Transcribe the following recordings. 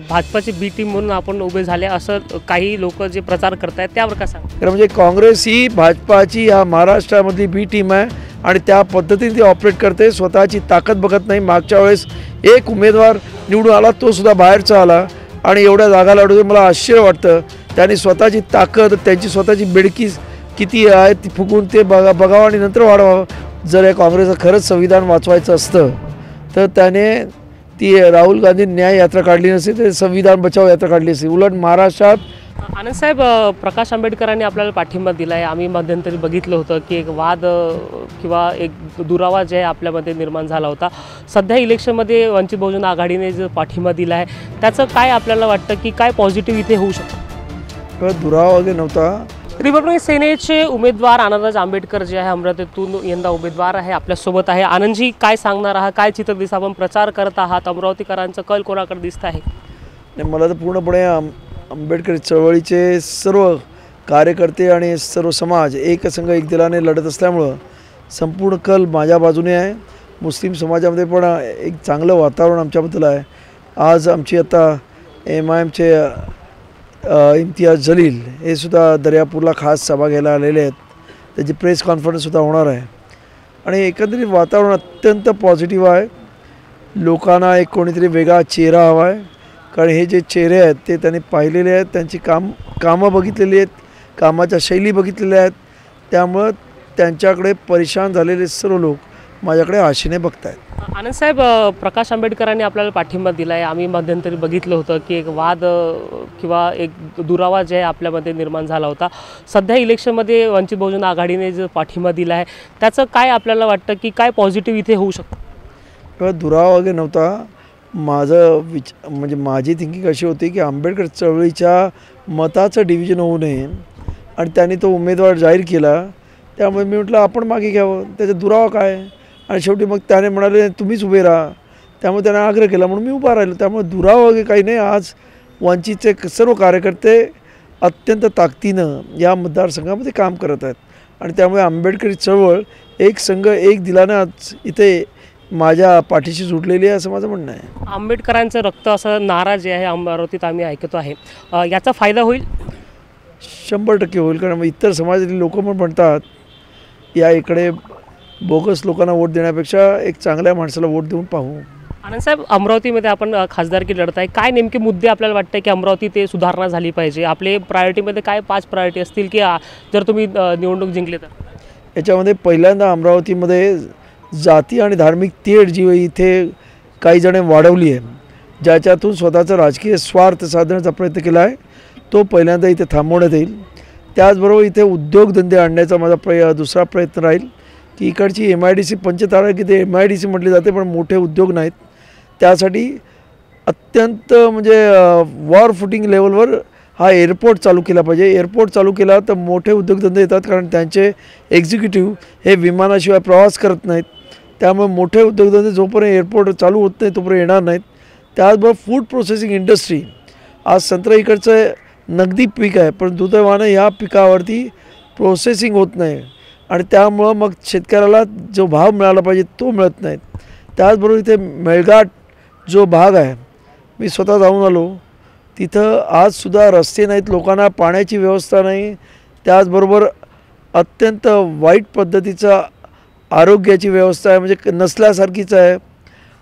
भाजपाची बी टीम म्हणून आपण उभे झाले असं काही लोक जे प्रचार करतायत त्यावर का सांग? म्हणजे काँग्रेस ही भाजपाची या महाराष्ट्रामधली बी टीम आहे आणि त्या पद्धतीने ती ऑपरेट करते. स्वतःची ताकद बघत नाही. मागच्या वेळेस एक उमेदवार निवडून आला, तो सुद्धा बाहेरचा आला आणि एवढ्या जागा लढवते. मला आश्चर्य वाटतं. त्यांनी स्वतःची ताकद, त्यांची स्वतःची बेडकी किती आहे ती फुगून ते बघावं आणि नंतर वाढवावं. जर या काँग्रेसचं खरंच संविधान वाचवायचं असतं तर त्याने ती राहुल गांधी न्याय यात्रा काढली नसती, ते संविधान बचाव यात्रा काढली असती. उलट महाराष्ट्रात आनंदसाहेब, प्रकाश आंबेडकरांनी आपल्याला पाठिंबा दिला आहे. आम्ही मध्यंतरी बघितलं होतं की एक वाद किंवा एक दुरावा जे आहे आपल्यामध्ये निर्माण झाला होता. सध्या इलेक्शनमध्ये वंचित बहुजन आघाडीने जो पाठिंबा दिला आहे त्याचं काय आपल्याला वाटतं की काय पॉझिटिव्ह इथे होऊ शकतं? दुरावा वगैरे नव्हता. रिपब्लिकन सेनेचे उमेदवार आनंदराज आंबेडकर जे आहे अमरावतीतून यंदा उमेदवार आहे, आपल्यासोबत आहे. आनंदजी, काय सांगणार आहात? काय चित्र दिसतं? आपण प्रचार करत आहात, अमरावतीकरांचं कल कोणाकडे दिसत आहे? मला तर पूर्णपणे आंबेडकर चळवळीचे सर्व कार्यकर्ते आणि सर्व समाज एक संघ एक दिलाने लढत असल्यामुळं संपूर्ण कल माझ्या बाजूने आहे. मुस्लिम समाजामध्ये पण एक चांगलं वातावरण आमच्याबद्दल आहे. आज आमची आता MIMचे इम्तियाज जलील हे सुद्धा दर्यापूरला खास सभा घ्यायला आलेले आहेत. त्याची प्रेस कॉन्फरन्ससुद्धा होणार आहे आणि एकंदरीत वातावरण अत्यंत पॉझिटिव्ह आहे. लोकांना एक कोणीतरी वेगळा चेहरा हवा आहे, कारण हे जे चेहरे आहेत ते त्यांनी पाहिलेले आहेत, त्यांची कामं बघितलेली आहेत, कामाच्या शैली बघितलेल्या आहेत. त्यामुळं त्यांच्याकडे परेशान झालेले सर्व लोक माझ्याकडे आशेने बघत आहेत. आनंदसाहेब, प्रकाश आंबेडकरांनी आपल्याला पाठिंबा दिला आहे. आम्ही मध्यंतरी बघितलं होतं की एक वाद किंवा एक दुरावा जे आहे आपल्यामध्ये निर्माण झाला होता. सध्या इलेक्शनमध्ये वंचित बहुजन आघाडीने जो पाठिंबा दिला आहे त्याचं काय आपल्याला वाटतं की काय पॉझिटिव्ह इथे होऊ शकतं? दुरावा वगैरे नव्हता. माझं म्हणजे माझी थिंकिंग अशी होती की आंबेडकर चळवळीच्या मताचं डिव्हिजन होऊ नये आणि त्यांनी तो उमेदवार जाहीर केला. त्यामुळे मी म्हटलं आपण मागे घ्यावं, त्याचा दुरावा काय. आणि शेवटी मग त्याने म्हणाले तुम्हीच उभे राहा. त्यामुळे त्याने आग्रह केला म्हणून मी उभा राहिलो. त्यामुळे दुरावा वगैरे काही नाही. आज वंचितचे सर्व कार्यकर्ते अत्यंत ताकदीनं या मतदारसंघामध्ये काम करत आहेत आणि त्यामुळे आंबेडकरी चळवळ एक संघ एक दिलानं आज इथे माझ्या पाठीशी जुटलेली आहे असं माझं म्हणणं आहे. आंबेडकरांचं रक्त असं नारा जे आहे अमरावतीत आम्ही ऐकतो आहे, याचा फायदा होईल? 100% होईल. कारण इतर समाजातील लोक पण म्हणतात या इकडे बोगस लोकांना वोट देण्यापेक्षा एक चांगल्या माणसाला वोट देऊन पाहू. आनंदसाहेब, अमरावतीमध्ये आपण खासदारकी लढत आहे. काय नेमके मुद्दे आपल्याला वाटतं की अमरावती ते सुधारणा झाली पाहिजे? आपले प्रायोरिटीमध्ये काय 5 प्रायोरिटी असतील की जर तुम्ही निवडणूक जिंकले तर? याच्यामध्ये पहिल्यांदा अमरावतीमध्ये जाती आणि धार्मिक तेढ जी इथे काही जण वाढवली आहे, ज्याच्यातून स्वतःचा राजकीय स्वार्थ साधण्याचा प्रयत्न केला आहे, तो पहिल्यांदा इथे थांबवण्यात येईल. त्याचबरोबर इथे उद्योगधंदे आणण्याचा माझा दुसरा प्रयत्न राहील की इकडची MIDC पंचतारा की ते MIDC म्हटली जाते पण मोठे उद्योग नाहीत. त्यासाठी अत्यंत म्हणजे वॉर फुटिंग लेवलवर हा एअरपोर्ट चालू केला पाहिजे. एअरपोर्ट चालू केला तर मोठे उद्योगधंदे येतात, कारण त्यांचे एक्झिक्युटिव्ह हे विमानाशिवाय प्रवास करत नाहीत. त्यामुळे मोठे उद्योगधंदे जोपर्यंत एअरपोर्ट चालू होत नाही तोपर्यंत येणार नाहीत. त्याचबरोबर फूड प्रोसेसिंग इंडस्ट्री, आज संत्रा इकडचं नगदी पीक आहे पण दुर्दैवानं या पिकावरती प्रोसेसिंग होत नाही आणि त्यामुळं मग शेतकऱ्याला जो भाव मिळाला पाहिजे तो मिळत नाहीत. त्याचबरोबर इथे मेळघाट जो भाग आहे, मी स्वतः जाऊन आलो, तिथं आजसुद्धा रस्ते नाहीत, लोकांना पाण्याची व्यवस्था नाही. त्याचबरोबर अत्यंत वाईट पद्धतीचा आरोग्याची व्यवस्था आहे, म्हणजे नसल्यासारखीच आहे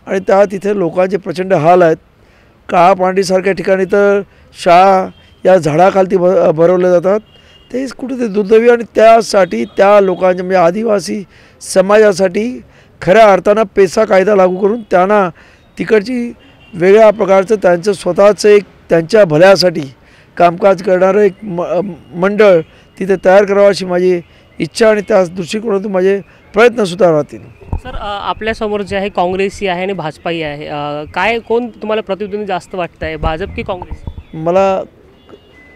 आणि त्या तिथे लोकांचे प्रचंड हाल आहेत. काळापांढरीसारख्या ठिकाणी तर शाळा या झाडाखालती भरवल्या जातात. तेच कुठेतरी दुर्दैवी आणि त्यासाठी त्या लोकांच्या म्हणजे आदिवासी समाजासाठी खऱ्या अर्थानं पेसा कायदा लागू करून त्यांना तिकडची वेगळ्या प्रकारचं त्यांचं स्वतःचं एक त्यांच्या भल्यासाठी कामकाज करणारं एक मंडळ तिथे तयार करावं अशी माझी इच्छा आणि त्या दृष्टिकोनातून माझे प्रयत्नसुद्धा राहतील. सर, आपल्यासमोर जे आहे काँग्रेसही आहे आणि भाजपाही आहे. काय कोण तुम्हाला प्रतिद्वंदी जास्त वाटतं आहे, भाजप की काँग्रेस? मला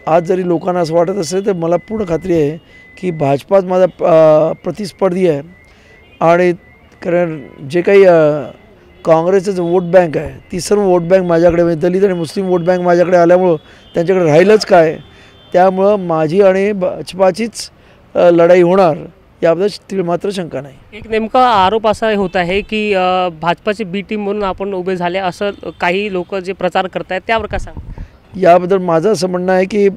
आज जरी लोकांना असं वाटत असेल तर मला पूर्ण खात्री आहे की भाजपाच माझा प्रतिस्पर्धी आहे. आणि कारण जे काही काँग्रेसचं जो वोट बँक आहे ती सर्व वोट बँक माझ्याकडे, म्हणजे दलित आणि मुस्लिम वोट बँक माझ्याकडे आल्यामुळं त्यांच्याकडे राहिलंच काय. त्यामुळं माझी आणि भाजपाचीच लढाई होणार याबद्दल तीळ मात्र शंका नाही. एक नेमका आरोप असा होत आहे की भाजपाची बी टीम म्हणून आपण उभे झाले असं काही लोक जे प्रचार करत आहेत त्यावर का सांग. याबद्दल माझं असं म्हणणं आहे की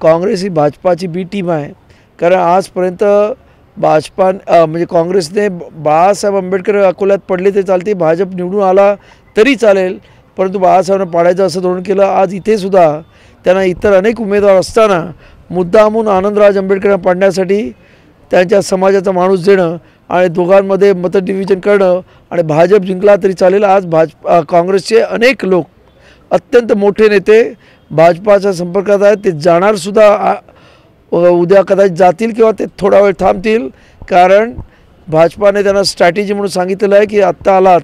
काँग्रेस ही भाजपाची बी टीम आहे. कारण आजपर्यंत भाजपा म्हणजे काँग्रेसने बाळासाहेब आंबेडकर अकोल्यात पडले ते चालते, भाजप निवडून आला तरी चालेल, परंतु बाळासाहेबांना पाडायचं असं धोरण केलं. आज इथे सुद्धा त्यांना इतर अनेक उमेदवार असताना मुद्दामून आनंदराज आंबेडकरांना पाडण्यासाठी त्यांच्या समाजाचा माणूस देणं आणि दोघांमध्ये मत डिव्हिजन करणं आणि भाजप जिंकला तरी चालेल. आज काँग्रेसचे अनेक लोक अत्यंत मोठे नेते भाजपाच्या संपर्कात आहेत. ते जाणारसुद्धा उद्या कदाचित जातील किंवा ते थोडा वेळ थांबतील. कारण भाजपाने त्यांना स्ट्रॅटेजी म्हणून सांगितलेलं आहे की आत्ता आलात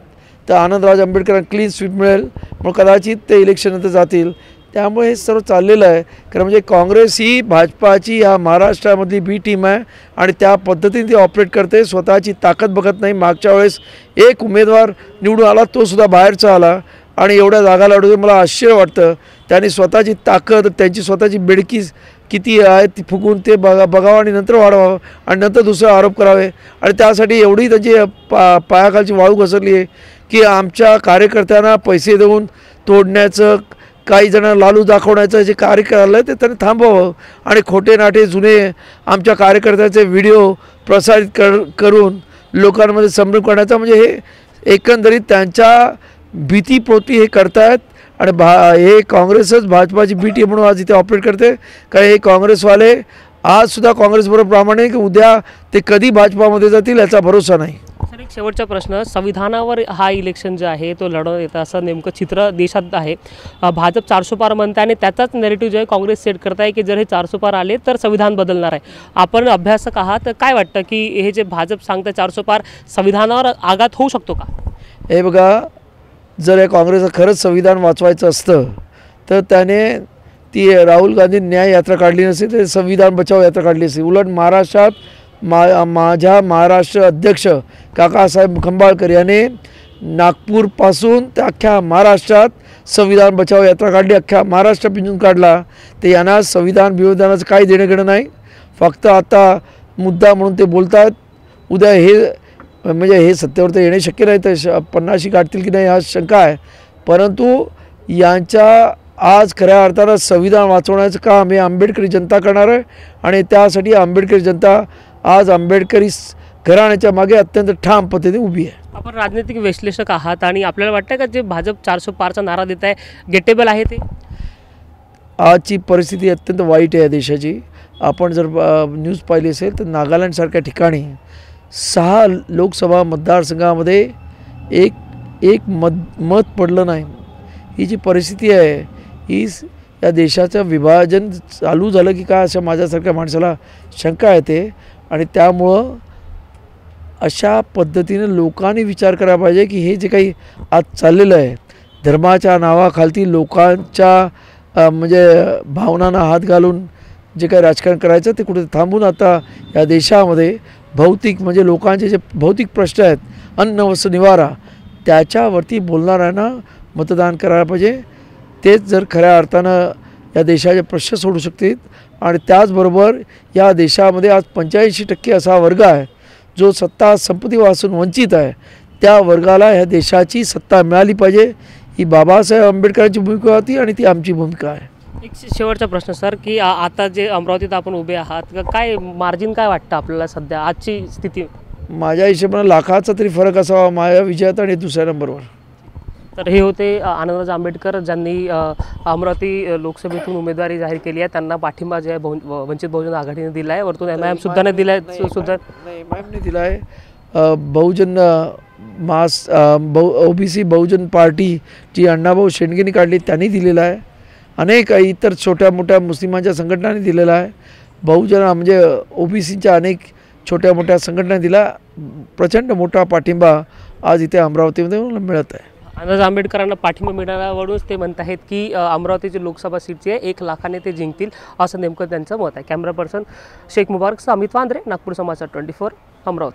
तर आनंदराज आंबेडकरांना क्लीन स्वीप मिळेल, मग कदाचित ते इलेक्शननंतर जातील. त्यामुळे हे सर्व चाललेलं आहे. कारण म्हणजे काँग्रेस ही भाजपाची या महाराष्ट्रामधली बी टीम आहे आणि त्या पद्धतीने ती ऑपरेट करते. स्वतःची ताकद बघत नाही. मागच्या वेळेस एक उमेदवार निवडून आला, तो सुद्धा बाहेरचा आला आणि एवढ्या जागा लढवते. मला आश्चर्य वाटतं. त्यांनी स्वतःची ताकद, त्यांची स्वतःची बेडकी किती आहे ती फुकून ते बघावं आणि नंतर वाढवावं आणि नंतर दुसरे आरोप करावे. आणि त्यासाठी एवढी त्यांची पायाखालची वाळू घसरली आहे की आमच्या कार्यकर्त्यांना पैसे देऊन तोडण्याचं, काही जणांना लालू दाखवण्याचं जे कार्य करायला आहे ते त्यांनी थांबवावं आणि खोटे नाटे जुने आमच्या कार्यकर्त्याचे व्हिडिओ प्रसारित करून लोकांमध्ये संभ्रम करण्याचा, म्हणजे हे एकंदरीत त्यांच्या भीतीपोटी हे करतायत. आणि हे काँग्रेसच भाजपाची बी टीम म्हणून आज इथे ऑपरेट करते. कारण हे काँग्रेसवाले आजसुद्धा काँग्रेसबरोबर प्रामाणिक, उद्या ते कधी भाजपामध्ये जातील याचा भरोसा नाही. सर, एक शेवटचा प्रश्न, संविधानावर हा इलेक्शन जे आहे तो लढवण्यात येतं असं नेमकं चित्र देशात आहे. भाजप 400 पार म्हणते आणि त्याचाच नेरेटिव्ह जो आहे काँग्रेस सेट करत आहे की जर हे 400 पार आले तर संविधान बदलणार आहे. आपण अभ्यासक आहात, तर काय वाटतं की हे जे भाजप सांगतं 400 पार संविधानावर आघात होऊ शकतो का? हे बघा, जर या काँग्रेसचं खरंच संविधान वाचवायचं असतं तर त्याने ती राहुल गांधी न्याय यात्रा काढली नसती, तर संविधान बचाव यात्रा काढली असती. उलट महाराष्ट्रात माझ्या महाराष्ट्र अध्यक्ष काकासाहेब खंबाळकर याने नागपूरपासून त्या अख्ख्या महाराष्ट्रात संविधान बचाव यात्रा काढली. अख्ख्या महाराष्ट्र पिंजून काढला. ते यांना संविधान बिविधानाचं काही देणं घेणं नाही. फक्त आता मुद्दा म्हणून ते बोलतात. उद्या हे म्हणजे हे सत्तेवर तर येणे शक्य नाही, तर 50शी गाठतील की नाही हा शंका आहे. परंतु यांच्या आज खऱ्या अर्थानं संविधान वाचवण्याचं काम हे आंबेडकरी जनता करणार आहे आणि त्यासाठी आंबेडकरी जनता आज आंबेडकरी घराण्याच्या मागे अत्यंत ठाम पद्धतीने उभी आहे. आपण राजनैतिक विश्लेषक आहात आणि आपल्याला वाटतं का जे भाजप 400 पारचा नारा देत आहे गेटेबल आहे ते? आजची परिस्थिती अत्यंत वाईट आहे देशाची. आपण जर न्यूज पाहिली असेल तर नागालँडसारख्या ठिकाणी 6 लोकसभा मतदारसंघामध्ये एक मत पडलं नाही. ही जी परिस्थिती आहे ही या देशाचं विभाजन चालू झालं की काय अशा माझ्यासारख्या माणसाला शंका येते. आणि त्यामुळं अशा पद्धतीने लोकांनी विचार करायला पाहिजे की हे जे काही आज चाललेलं आहे धर्माच्या नावाखाली लोकांच्या म्हणजे भावनांना हात घालून जे काही राजकारण करायचं ते कुठे थांबून आता या देशामध्ये भौतिक म्हणजे लोकांचे जे भौतिक प्रश्न आहेत, अन्न वस्त्र निवारा, त्याच्यावरती बोलणाऱ्यांना मतदान करायला पाहिजे. तेच जर खऱ्या अर्थानं या देशाचे प्रश्न सोडू शकतील. आणि त्याचबरोबर या देशामध्ये आज 85% असा वर्ग आहे जो सत्ता संपत्तीपासून वंचित आहे. त्या वर्गाला ह्या देशाची सत्ता मिळाली पाहिजे. ही बाबासाहेब आंबेडकरांची भूमिका होती आणि ती आमची भूमिका आहे. एक शेवटचा प्रश्न सर, की आता जे अमरावतीत आपण उभे आहात, काय मार्जिन काय वाटतं आपल्याला सध्या आजची स्थिती? माझ्या हिशोबानं लाखाचा तरी फरक असावा माझ्या विजयात आणि दुसऱ्या नंबरवर. तर हे होते आनंदराज आंबेडकर ज्यांनी अमरावती लोकसभेतून उमेदवारी जाहीर केली आहे. त्यांना पाठिंबा जे आहे वंचित बहुजन आघाडीने दिला आहे, वरतून MIM सुद्धा दिला आहे. सुद्धा MIMने दिला आहे. बहुजन OBC बहुजन पार्टी जी अण्णाभाऊ शेंडगेंनी काढली त्यांनी दिलेला आहे. अनेक इतर छोट्या मोठ्या मुस्लिमांच्या संघटनांनी दिलेला आहे. बहुजन म्हणजे OBCच्या अनेक छोट्या मोठ्या संघटनांनी दिला. प्रचंड मोठा पाठिंबा आज इथे अमरावतीमध्ये मिळत आहे. आनंदराज आंबेडकरांना पाठिंबा मिळाल्यावरूनच ते म्हणत आहेत की अमरावतीची लोकसभा सीटची आहे 1 लाखाने ते जिंकतील, असं नेमकं त्यांचं मत आहे. कॅमेरा पर्सन शेख मुबारक, अमित वांद्रे, नागपूर समाचार 24, अमरावती.